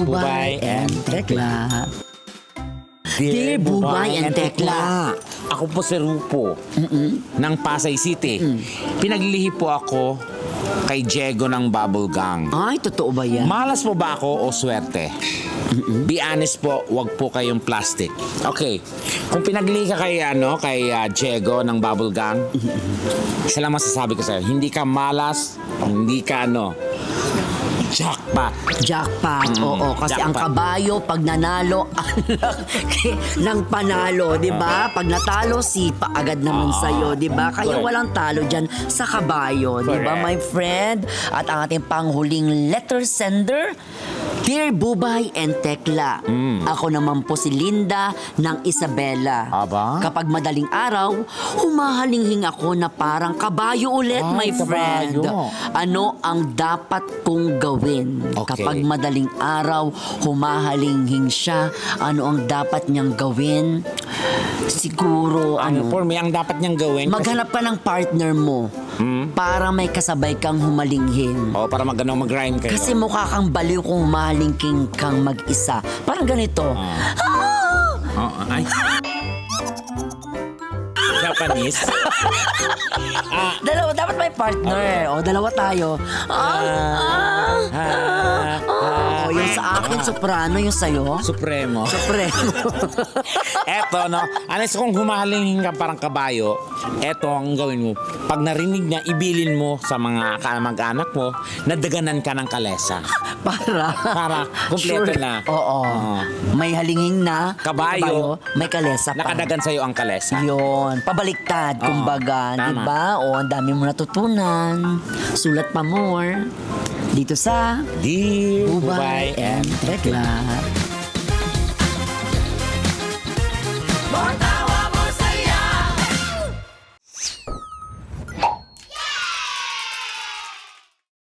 Bubay and Tekla. Dear Bubay and Tekla. Ako po si Rupo ng Pasay City. Pinaglihi po ako kay Diego ng Bubble Gang. Ay, totoo ba yan? Malas po ba ako o swerte? Be honest po, wag po kayong plastic. Okay, kung pinaglihi ka kay Diego ng Bubble Gang, isa lang masasabi ko sa'yo, hindi ka malas, hindi ka jackpot. Jackpot, oo. Kasi jackpot. ang kabayo, pag nanalo, ng panalo, di ba? Pag natalo, sipa agad naman sa'yo, di ba? Kaya Correct. walang talo dyan sa kabayo, di ba, Correct. my friend? At ang ating panghuling letter sender, Dear Bubay and Tekla, ako naman po si Linda ng Isabela. Aba? Kapag madaling araw, humahalinghing ako na parang kabayo ulit, Ay, my friend. kabayo. Ano ang dapat kong gawin? Okay. Kapag madaling araw, humahalinghing siya, ano ang dapat niyang gawin? Siguro, For me, ang dapat niyang gawin, maghanap ka ng partner mo para may kasabay kang humalinghing. para mag-rhyme kayo. Kasi mukha kang baliw kung humahalingking kang mag-isa. Parang ganito. Ay. Japanese. Dalawa, dapat may partner. O, dalawa tayo. Yung sa akin, soprano. Yung sa'yo, Supremo. supremo. Eto, Alis, kung humahaling ka parang kabayo, eto ang gawin mo. Pag narinig niya, ibilin mo sa mga kamag-anak mo, nadaganan ka ng kalesa. Para kumpleto na. Oo. May halinging na Kabayo. may kalesa pa. Nakadagan sa'yo ang kalesa. Yun, pabaliktad, kumbaga, tama. di ba? O, ang dami mo natutunan. Sulat pa more. Dito sa Dear Bubay and Tekla.